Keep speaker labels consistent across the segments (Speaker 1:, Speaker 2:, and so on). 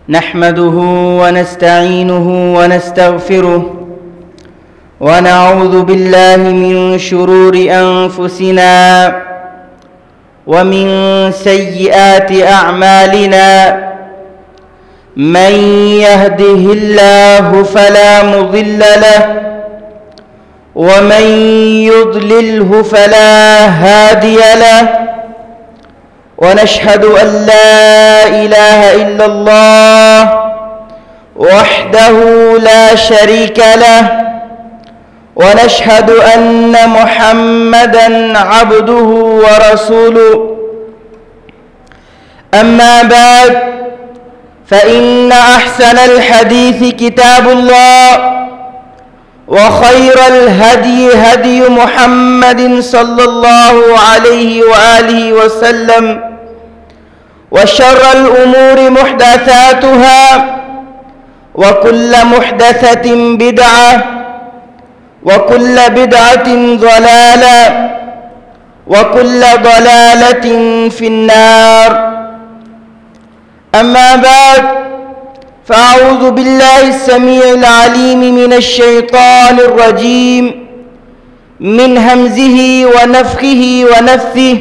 Speaker 1: نحمده ونستعينه ونستغفره ونعوذ بالله من شرور أنفسنا ومن سيئات أعمالنا من يهده الله فلا مضل له ومن يضلله فلا هادي له ونشهد أن لا إله إلا الله وحده لا شريك له ونشهد أن محمدًا عبده ورسوله أما بعد فإن أحسن الحديث كتاب الله وخير الهدي هدي محمد صلى الله عليه وآله وسلم وشر الأمور محدثاتها وكل محدثة بدعة وكل بدعة ضلالة وكل ضلالة في النار أما بعد فأعوذ بالله السميع العليم من الشيطان الرجيم من همزه ونفخه ونفثه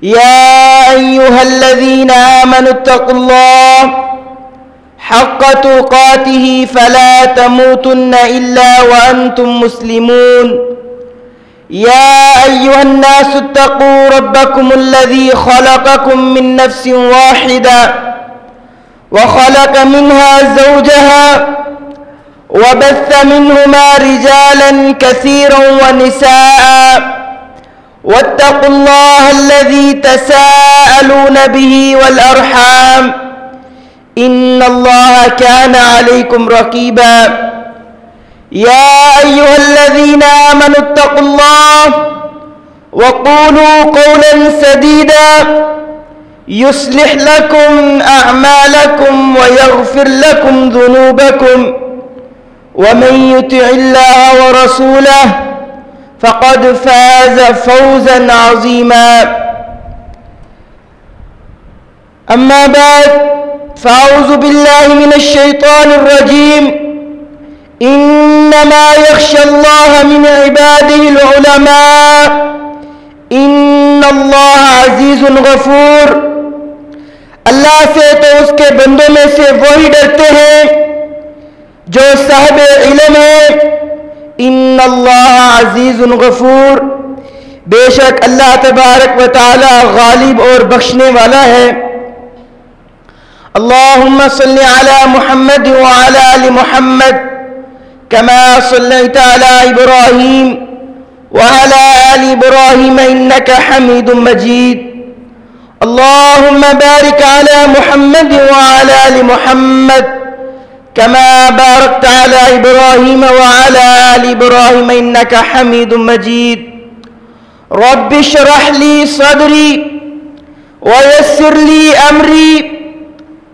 Speaker 1: يا أيها الذين آمنوا اتقوا الله حق تقاته فلا تموتن إلا وأنتم مسلمون يا أيها الناس اتقوا ربكم الذي خلقكم من نفس واحدة وخلق منها زوجها وبث منهما رجالا كثيرا ونساء واتقوا الله الذي تساءلون به والأرحام إن الله كان عليكم رقيبا يا أيها الذين آمنوا اتقوا الله وقولوا قولا سديدا يصلح لكم أعمالكم ويغفر لكم ذنوبكم ومن يطع الله ورسوله فقد فاز فوزا عظيما أما بعد فأعوذ بالله من الشيطان الرجيم إنما يخشى الله من عباده العلماء إن الله عزيز غفور اللہ سے تو اس کے بندوں میں سے وہی ڈرتے ہیں جو صاحب علم ہے ان اللہ عزیز غفور بے شک اللہ تبارک و تعالی غالب اور بخشنے والا ہے اللہم صلی علی محمد وعلی آل محمد كما صليت على إبراهيم وعلى آل إبراهيم إنك حميد مجيد اللهم بارك على محمد وعلى آل محمد كما باركت على إبراهيم وعلى آل إبراهيم إنك حميد مجيد رب اشرح لي صدري ويسر لي أمري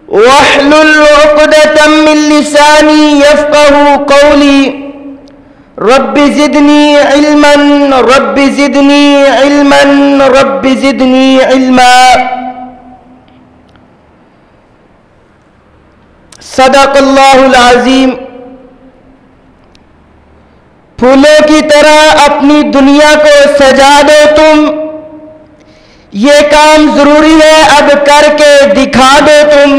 Speaker 1: واحلل عقدة من لساني يفقه قولي رب زدني علما رب زدني علما رب زدني علما صدق اللہ العظیم پھولوں کی طرح اپنی دنیا کو سجا دو تم یہ کام ضروری ہے اب کر کے دکھا دو تم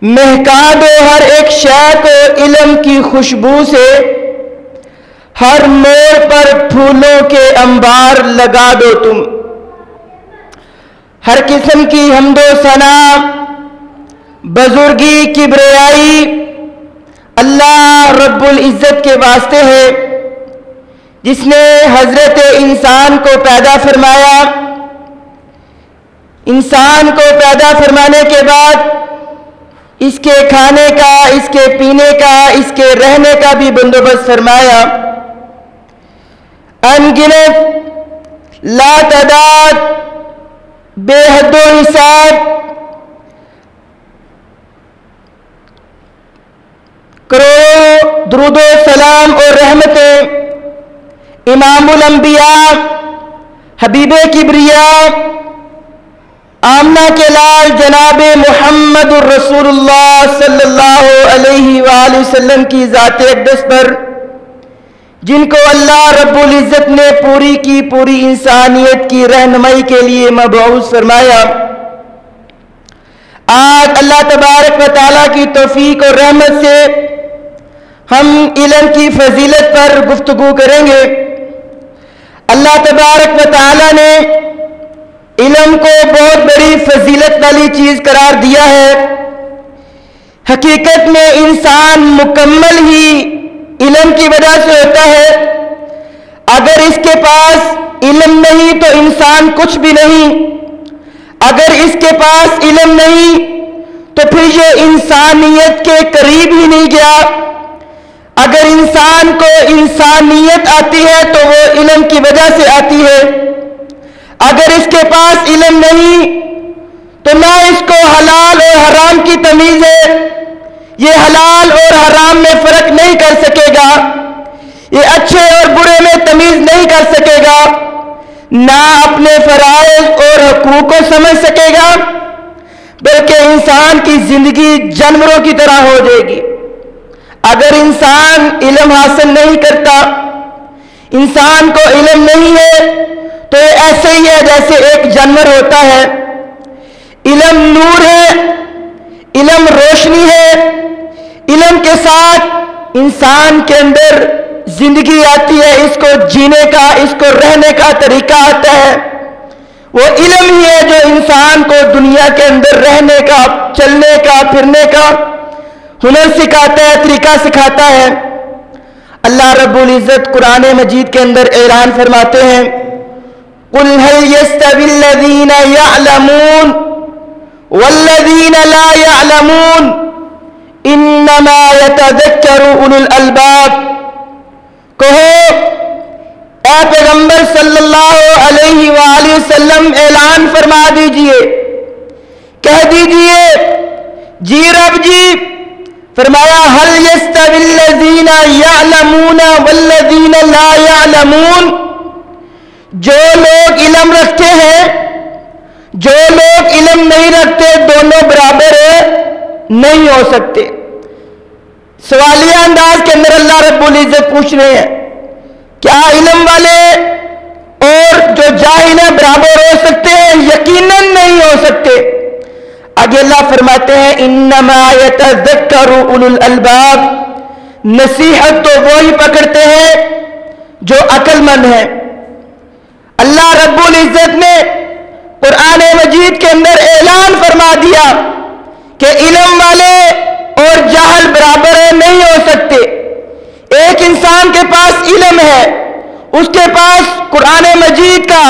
Speaker 1: مہکا دو ہر ایک شے کو علم کی خوشبو سے ہر موڑ پر پھولوں کے انبار لگا دو تم ہر قسم کی حمد و ثنا بزرگی کبریائی اللہ رب العزت کے واسطے ہے جس نے حضرت انسان کو پیدا فرمایا انسان کو پیدا فرمانے کے بعد اس کے کھانے کا اس کے پینے کا اس کے رہنے کا بھی بندوبست فرمایا ان گنت لا تعداد بے حد و حساب کروڑوں درود و سلام اور رحمتیں امام الانبیاء حبیب کبریا آمنہ کے لال جناب محمد الرسول اللہ صلی اللہ علیہ وآلہ وسلم کی ذات اقدس پر، جن کو اللہ رب العزت نے پوری کی پوری انسانیت کی رہنمائی کے لیے مبعوث فرمایا، آج اللہ تبارک و تعالیٰ کی توفیق اور رحمت سے ہم علم کی فضیلت پر گفتگو کریں گے۔ اللہ تبارک و تعالیٰ نے علم کو بہت بڑی فضیلت والی چیز قرار دیا ہے۔ حقیقت میں انسان مکمل ہی علم کی وجہ سے ہوتا ہے۔ اگر اس کے پاس علم نہیں تو انسان کچھ بھی نہیں۔ اگر اس کے پاس علم نہیں تو پھر یہ انسانیت کے قریب ہی نہیں گیا۔ اگر انسان کو انسانیت آتی ہے تو وہ علم کی وجہ سے آتی ہے۔ اگر اس کے پاس علم نہیں تو نہ اس کو حلال اور حرام کی تمیز ہے، یہ حلال اور حرام میں فرق نہیں کر سکے گا، یہ اچھے اور برے میں تمیز نہیں کر سکے گا، نہ اپنے فرائض اور حقوق کو سمجھ سکے گا، بلکہ انسان کی زندگی جانوروں کی طرح ہو جائے گی۔ اگر انسان علم حاصل نہیں کرتا، انسان کو علم نہیں ہے تو یہ ایسے ہی ہے جیسے ایک جانور ہوتا ہے۔ علم نور ہے، علم روشنی ہے، علم کے ساتھ انسان کے اندر زندگی آتی ہے، اس کو جینے کا، اس کو رہنے کا طریقہ آتا ہے۔ وہ علم ہی ہے جو انسان کو دنیا کے اندر رہنے کا، چلنے کا، پھرنے کا ہنر سکھاتا ہے، طریقہ سکھاتا ہے۔ اللہ رب العزت قرآن مجید کے اندر اعلان فرماتے ہیں، قُلْ هَلْ يَسْتَوِي الَّذِينَ يَعْلَمُونَ وَالَّذِينَ لَا يَعْلَمُونَ إِنَّمَا يَتَذَكَّرُ أُولُو الْأَلْبَابِ۔ کہو اے پیغمبر صلی اللہ علیہ وآلہ وسلم، اعلان فرما دیجئے، کہہ دیجئے، جی رب جی، فرمایا هَلْ يَسْتَوِي الَّذِينَ يَعْلَمُونَ وَالَّذِينَ لَا يَعْلَمُونَ۔ جو لوگ علم رکھتے ہیں، جو لوگ علم نہیں رکھتے، دونوں برابر نہیں ہو سکتے۔ سوالیہ انداز کے اندر اللہ رب العزت پوچھ رہے ہیں، کیا علم والے اور جو جاہل ہیں برابر ہو سکتے ہیں؟ یقیناً نہیں ہو سکتے۔ آگے اللہ فرماتے ہیں، انما یتذکر اولو الالباب، نصیحت تو وہی پکڑتے ہیں جو عقل مند ہیں۔ اللہ رب العزت نے قرآن مجید کے اندر اعلان فرما دیا کہ علم والے اور جاہل برابر نہیں ہو سکتے۔ ایک انسان کے پاس علم ہے، اس کے پاس قرآن مجید کا،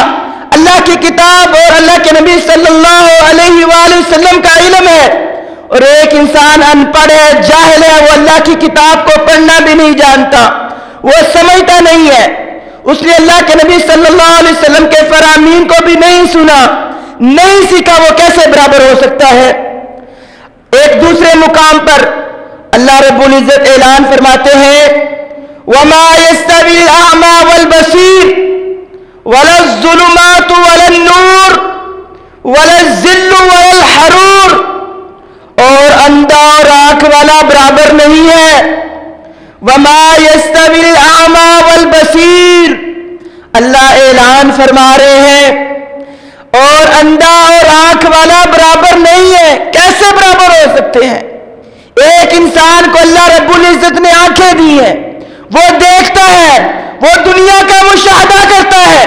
Speaker 1: اللہ کی کتاب اور اللہ کے نبی صلی اللہ علیہ وآلہ وسلم کا علم ہے، اور ایک انسان ان پڑھ ہے، جاہل ہے، وہ اللہ کی کتاب کو پڑھنا بھی نہیں جانتا، وہ سمجھتا نہیں ہے، اس نے اللہ کے نبی صلی اللہ علیہ وسلم کے فرامین کو بھی نہیں سنا، نہیں سیکھا، وہ کیسے برابر ہو سکتا ہے؟ ایک دوسرے مقام پر اللہ رب العزت اعلان فرماتے ہیں، وَمَا يَسْتَوِي الْأَعْمَى وَالْبَصِيرُ وَلَا الظُّلُمَاتُ وَلَا النُّورُ وَلَا الظِّلُّ وَلَا الْحَرُورُ، اور اندھا اور آنکھ والا برابر نہیں ہے۔ وَمَا يَسْتَوِي الْأَعْمَى وَالْبَصِيرُ، اللہ اعلان فرما رہے ہیں، اور اندھا اور آنکھ والا برابر نہیں ہے۔ کیسے برابر ہو سکتے ہیں؟ ایک انسان کو اللہ رب العزت نے آنکھیں دی ہیں، وہ دیکھتا ہے، وہ دنیا کا مشاہدہ کرتا ہے،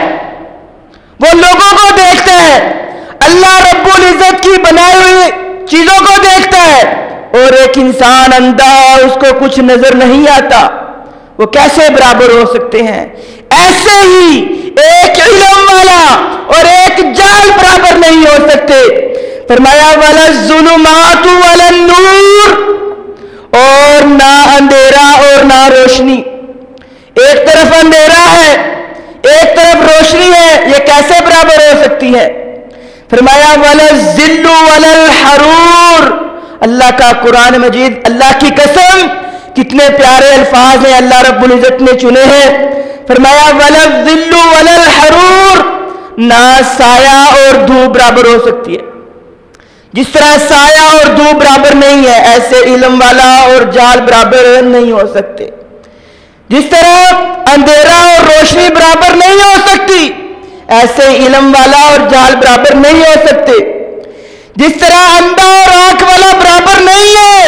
Speaker 1: وہ لوگوں کو دیکھتا ہے، اللہ رب العزت کی بنائی ہوئی چیزوں کو دیکھتا ہے، اور ایک انسان اندھا، اس کو کچھ نظر نہیں آتا، وہ کیسے برابر ہو سکتے ہیں؟ ایسے ہی ایک علم والا اور ایک جاہل برابر نہیں ہو سکتے۔ فرمایا وَلَا الظُّلُمَاتُ وَلَا النُّورُ، اور نہ اندھیرا اور نہ روشنی، ایک طرف اندھیرا ہے، ایک طرف روشنی ہے، یہ کیسے برابر ہو سکتی ہے؟ فرمایا وَلَا الظِّلُّ وَلَا الْحَرُورُ، اللہ کا قرآن مجید، اللہ کی قسم، کتنے پیارے الفاظ ہیں اللہ رب العزت نے چنے ہیں۔ فرمایا وَلَا الظِّلُّ وَلَا الْحَرُورُ، نہ سایہ اور دھوپ برابر ہو سکتی ہے۔ جس طرح سایہ اور دھوپ برابر نہیں ہے، ایسے علم والا اور جہل برابر نہیں ہو سکتے۔ جس طرح اندھیرا اور روشنی برابر نہیں ہو سکتی، ایسے علم والا اور جہل برابر نہیں ہو سکتے۔ جس طرح اندھا اور آنکھ والا برابر نہیں ہے،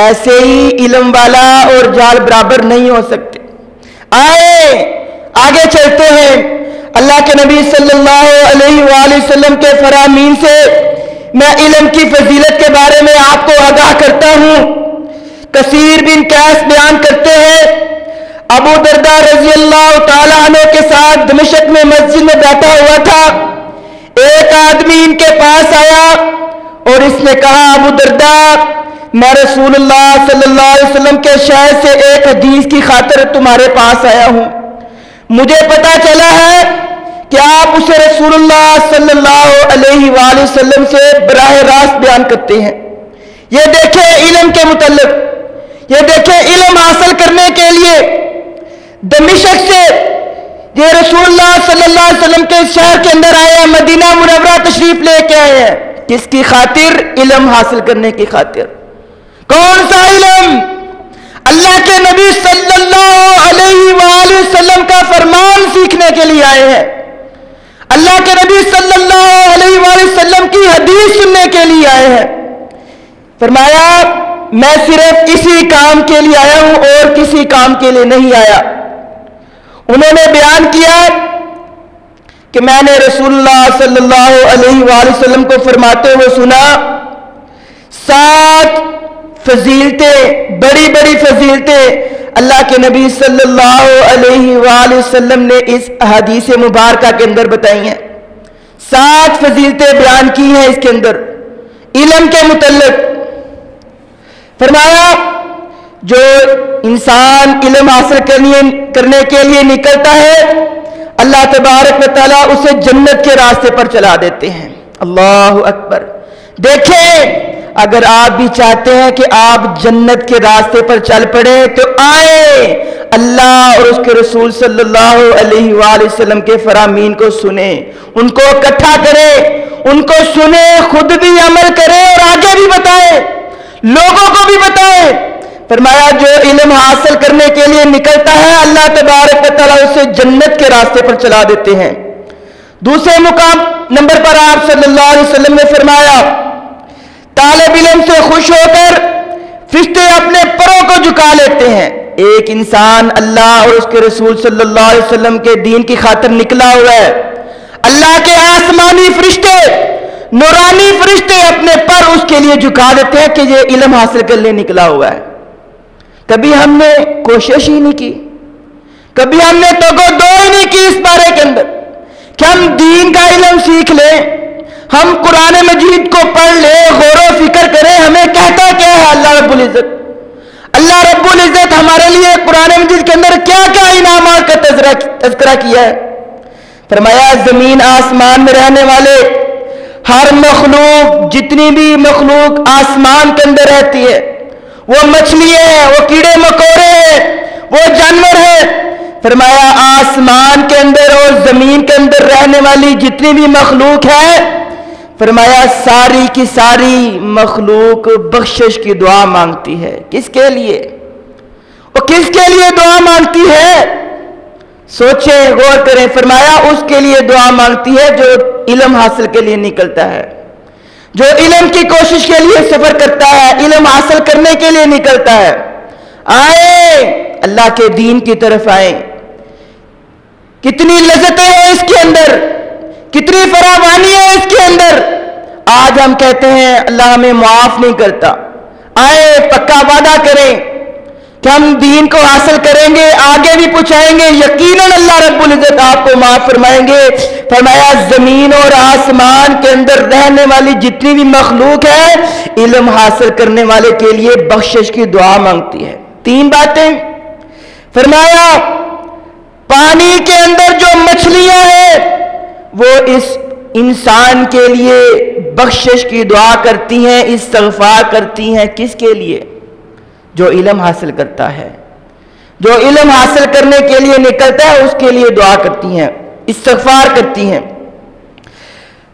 Speaker 1: ایسے ہی علم والا اور جہل برابر نہیں ہو سکتے۔ آئے آگے چلتے ہیں، اللہ کے نبی صلی اللہ علیہ وآلہ وسلم کے فرامین سے میں علم کی فضیلت کے بارے میں آپ کو آگاہ کرتا ہوں۔ کثیر بن قیس بیان کرتے ہیں، ابو درداء رضی اللہ تعالیٰ عنہ کے ساتھ دمشق میں مسجد میں بیٹھا ہوا تھا۔ ایک آدمی ان کے پاس آیا اور اس نے کہا، ابو درداء، میں رسول اللہ صلی اللہ علیہ وسلم کے شہر سے ایک حدیث کی خاطر تمہارے پاس آیا ہوں۔ مجھے پتا چلا ہے کہ آپ اسے رسول اللہ صلی اللہ علیہ وآلہ وسلم سے براہ راست بیان کرتے ہیں۔ یہ دیکھیں علم کے متعلق، یہ دیکھیں علم حاصل کرنے کے لیے دمشق سے یہ رسول اللہ صلی اللہ علیہ وسلم کے شہر کے اندر آئے ہیں، مدینہ منورہ تشریف لے کے آئے ہیں۔ کس کی خاطر؟ علم حاصل کرنے کی خاطر۔ کون سا علم؟ اللہ کے نبی صلی اللہ علیہ وآلہ وسلم کا فرمان سیکھنے کے لیے آئے ہیں، اللہ کے نبی صلی اللہ علیہ وآلہ وسلم کی حدیث سننے کے لیے آئے ہیں۔ فرمایا، میں صرف اسی کام کے لیے آیا ہوں اور کسی کام کے لیے نہیں آیا۔ انہوں نے بیان کیا کہ میں نے رسول اللہ صلی اللہ علیہ وآلہ وسلم کو فرماتے ہوئے سنا، 7 فضیلتیں، بڑی بڑی فضیلتیں اللہ کے نبی صلی اللہ علیہ وآلہ وسلم نے اس حدیث مبارکہ کے اندر بتائی ہیں۔ 7 فضیلتیں بیان کی ہیں اس کے اندر علم کے متعلق۔ فرمایا، جو انسان علم حاصل کرنے کے لیے نکلتا ہے، اللہ تبارک و تعالیٰ اسے جنت کے راستے پر چلا دیتے ہیں۔ اللہ اکبر۔ دیکھیں، اگر آپ بھی چاہتے ہیں کہ آپ جنت کے راستے پر چل پڑے تو آئیں اللہ اور اس کے رسول صلی اللہ علیہ وآلہ وسلم کے فرامین کو سنیں، ان کو اکٹھا کریں، ان کو سنیں، خود بھی عمل کریں اور آگے بھی بتائیں، لوگوں کو بھی بتائیں۔ فرمایا، جو علم حاصل کرنے کے لیے نکلتا ہے، اللہ تبارک و تعالیٰ اسے جنت کے راستے پر چلا دیتے ہیں۔ دوسرے مقام نمبر پر آپ صلی اللہ علیہ وسلم نے فرمایا، طالب علم سے خوش ہو کر فرشتے اپنے پروں کو جھکا لیتے ہیں۔ ایک انسان اللہ اور اس کے رسول صلی اللہ علیہ وسلم کے دین کی خاطر نکلا ہوا ہے، اللہ کے آسمانی فرشتے، نورانی فرشتے اپنے پر اس کے لیے جھکا دیتے ہیں کہ یہ علم حاصل کرنے نکلا ہوا ہے۔ کبھی ہم نے کوشش ہی نہیں کی، کبھی ہم نے توجہ ہی نہیں کی اس بارے کے اندر کہ ہم دین کا علم سیکھ لیں، ہم قرآن مجید کو پڑھ لیں، غور و فکر کریں، ہمیں کہتا کیا ہے اللہ رب العزت۔ اللہ رب العزت ہمارے لیے قرآن مجید کے اندر کیا کیا انعامات کا تذکرہ کیا ہے۔ فرمایا، زمین آسمان میں رہنے والے ہر مخلوق، جتنی بھی مخلوق آسمان کے اندر رہتی ہے، وہ مچھلی ہیں، وہ کیڑے مکوڑے ہیں، وہ جانور ہیں۔ فرمایا، آسمان کے اندر اور زمین کے اندر رہنے والی جتنی بھی مخلوق ہے، فرمایا ساری کی ساری مخلوق بخشش کی دعا مانگتی ہے۔ کس کے لیے؟ وہ کس کے لیے دعا مانگتی ہے؟ سوچیں، غور کریں۔ فرمایا، اس کے لیے دعا مانگتی ہے جو علم حاصل کے لیے نکلتا ہے، جو علم کی کوشش کے لیے سفر کرتا ہے، علم حاصل کرنے کے لیے نکلتا ہے۔ آئیں اللہ کے دین کی طرف آئیں۔ کتنی لذتیں ہیں اس کے اندر، کتنی فراوانی ہے اس کے اندر۔ آج ہم کہتے ہیں اللہ ہمیں معاف نہیں کرتا۔ آئیں پکا وعدہ کریں کہ ہم دین کو حاصل کریں گے، آگے بھی پہنچائیں گے، یقیناً اللہ رب العزت آپ کو معاف فرمائیں گے۔ فرمایا، زمین اور آسمان کے اندر رہنے والی جتنی بھی مخلوق ہے، علم حاصل کرنے والے کے لیے بخشش کی دعا مانگتی ہے۔ 3 باتیں۔ فرمایا، پانی کے اندر جو مچھلیاں ہیں وہ اس انسان کے لیے بخشش کی دعا کرتی ہیں، استغفار کرتی ہیں۔ کس کے لیے؟ جو علم حاصل کرتا ہے، جو علم حاصل کرنے کے لیے نکلتا ہے، اس کے لیے دعا کرتی ہیں، استغفار کرتی ہیں۔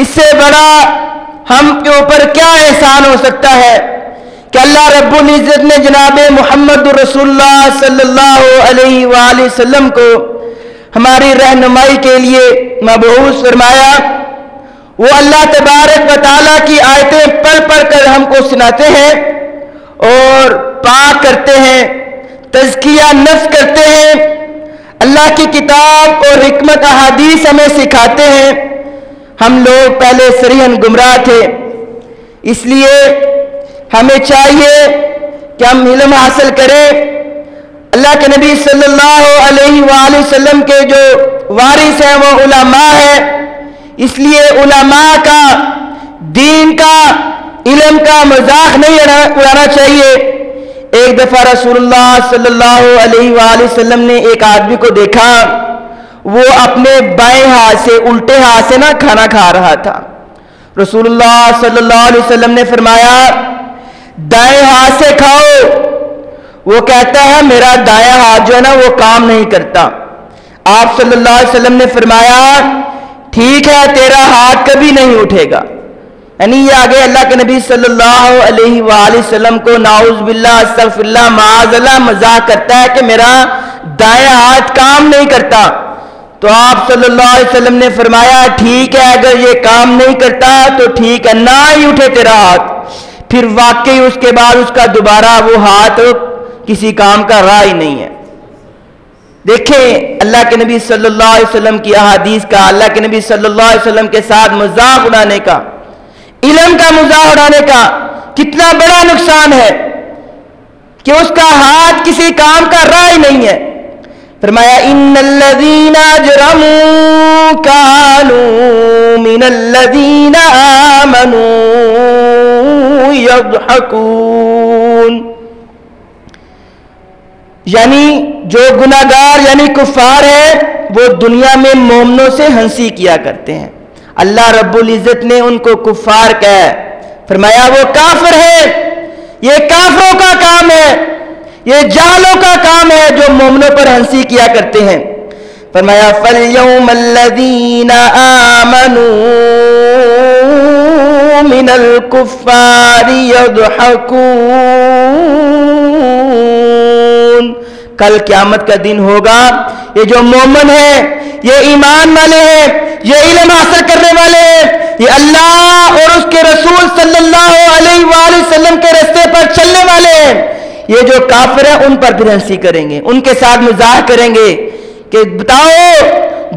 Speaker 1: اس سے بڑا ہم کے اوپر کیا احسان ہو سکتا ہے کہ اللہ رب العزت نے جناب محمد رسول اللہ صلی اللہ علیہ وآلہ وسلم کو ہماری رہنمائی کے لیے مبعوث فرمایا۔ وہ اللہ تبارک و تعالیٰ کی آیتیں پڑھ پڑھ کر ہم کو سناتے ہیں اور پاک کرتے ہیں، تزکیہ نفس کرتے ہیں، اللہ کی کتاب اور حکمت احادیث ہمیں سکھاتے ہیں۔ ہم لوگ پہلے صریحاً گمراہ تھے، اس لیے ہمیں چاہیے کہ ہم علم حاصل کریں۔ اللہ کے نبی صلی اللہ علیہ وآلہ وسلم کے جو وارث ہیں وہ علماء ہیں، اس لیے علماء کا، دین کا، علم کا مذاق نہیں اڑانا چاہیے۔ ایک دفعہ رسول اللہ صلی اللہ علیہ وآلہ وسلم نے ایک آدمی کو دیکھا، وہ اپنے بائیں ہاتھ سے، الٹے ہاتھ سے نہ کھانا کھا رہا تھا۔ رسول اللہ صلی اللہ علیہ وسلم نے فرمایا دائیں ہاتھ سے کھاؤ۔ وہ کہتا ہے میرا دایاں ہاتھ جو ہے نا وہ کام نہیں کرتا۔ آپ صلی اللہ علیہ وسلم نے فرمایا ٹھیک ہے تیرا ہاتھ کبھی نہیں اٹھے گا۔ یعنی یہ آگے اللہ کے نبی صلی اللہ علیہ وآلہ وسلم کو نعوذ باللہ استغفر اللہ معاذ اللہ مذاق کرتا ہے کہ میرا دایاں ہاتھ کام نہیں کرتا۔ تو آپ صلی اللہ علیہ وسلم نے فرمایا ٹھیک ہے اگر یہ کام نہیں کرتا تو ٹھیک ہے نہ ہی اٹھے تیرا ہاتھ۔ پھر واقعی اس کے بعد اس کا دوبارہ وہ ہاتھ کسی کام کا رہا ہی نہیں ہے۔ دیکھیں اللہ کے نبی صلی اللہ علیہ وسلم کی احادیث کا، اللہ کے نبی صلی اللہ علیہ وسلم کے ساتھ مذاق اڑانے کا، علم کا مذاق اڑانے کا کتنا بڑا نقصان ہے کہ اس کا ہاتھ کسی کام کا رہا ہی نہیں ہے۔ فرمایا ان الذین اجرموا کانوا من الذین آمنوا یضحکون، یعنی جو گناہگار یعنی کفار ہیں وہ دنیا میں مومنوں سے ہنسی کیا کرتے ہیں۔ اللہ رب العزت نے ان کو کفار کہا، فرمایا وہ کافر ہے، یہ کافروں کا کام ہے، یہ جاہلوں کا کام ہے جو مومنوں پر ہنسی کیا کرتے ہیں۔ فرمایا فَالْيَوْمَ الَّذِينَ آمَنُوا مِنَ الْكُفَّارِ يَضْحَكُونَ، کل قیامت کا دن ہوگا، یہ جو مومن ہیں، یہ ایمان والے ہیں، یہ علم حاصل کرنے والے ہیں، یہ اللہ اور اس کے رسول صلی اللہ علیہ وآلہ وسلم کے راستے پر چلنے والے ہیں، یہ جو کافر ہیں ان پر پھر ہنسی کریں گے، ان کے ساتھ مذاق کریں گے کہ بتاؤ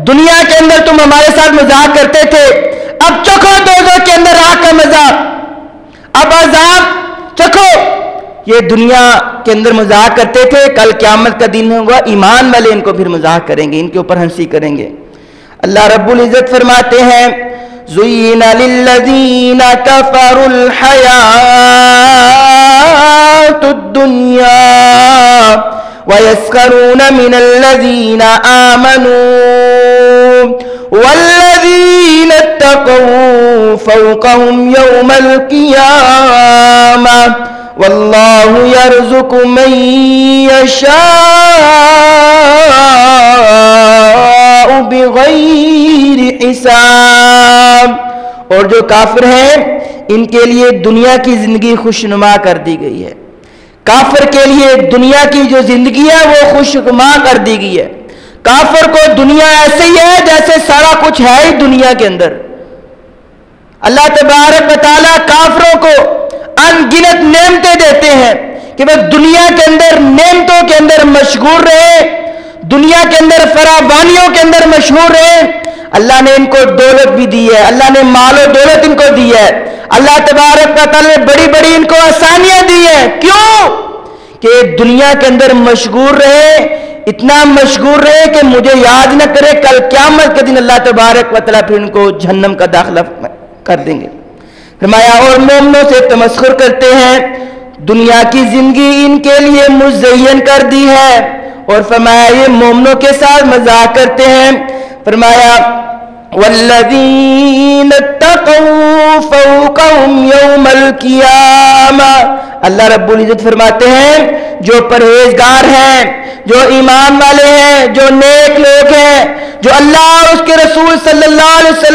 Speaker 1: دنیا کے اندر تم ہمارے ساتھ مذاق کرتے تھے، اب چکھو دوزخ کے اندر آگ کا مذاق، اب عذاب چکھو۔ یہ دنیا کے اندر مذاق کرتے تھے، کل قیامت کا دن ہوگا ایمان والے ان کو پھر مذاق کریں گے، ان کے اوپر ہنسی کریں گے۔ اللہ رب العزت فرماتے ہیں زُيِّنَ لِلَّذِينَ كَفَرُوا الْحَيَاةُ الدُّنْيَا وَيَسْخَرُونَ مِنَ الَّذِينَ آمَنُوا وَالَّذِينَ اتَّقَوْا فَوْقَهُمْ يَوْمَ الْقِيَامَةِ وَاللَّهُ يَرْزُقُ مَن يَشَاءُ بِغَيْرِ حساب۔ اور جو کافر ہیں ان کے لیے دنیا کی زندگی خوشنما کر دی گئی ہے، کافر کے لیے دنیا کی جو زندگی ہے وہ خوشنما کر دی گئی ہے۔ کافر کو دنیا ایسے ہی ہے جیسے سارا کچھ ہے ہی دنیا کے اندر۔ اللہ تبارک و تعالیٰ کافروں کو ان گنت نعمتیں دیتے ہیں کہ وہ دنیا کے اندر نعمتوں کے اندر مشغول رہے، دنیا کے اندر فراوانیوں کے اندر مشغول رہے۔ اللہ نے ان کو دولت بھی دی ہے، اللہ نے مال و دولت ان کو دی ہے، اللہ تبارک و تعالیٰ نے بڑی بڑی ان کو آسانیاں دی ہیں۔ کیوں؟ کہ دنیا کے اندر مشغول رہے، اتنا مشغول رہے کہ مجھے یاد نہ کرے، کل قیامت کے دن اللہ تبارک و تعالیٰ پھر ان کو جہنم کا داخلہ کر دیں گے۔ فرمایا اور مومنوں سے تمسخر کرتے ہیں، دنیا کی زندگی ان کے لیے مزین کر دی ہے، اور فرمایا یہ مومنوں کے ساتھ مذاق کرتے ہیں۔ فرمایا والذین اتقوا فوقهم یوم القیامہ، اللہ رب العزت فرماتے ہیں جو پرہیزگار ہیں، جو ایمان والے ہیں، جو نیک لوگ ہیں، جو اللہ اور اس کے رسول صلی اللہ علیہ وسلم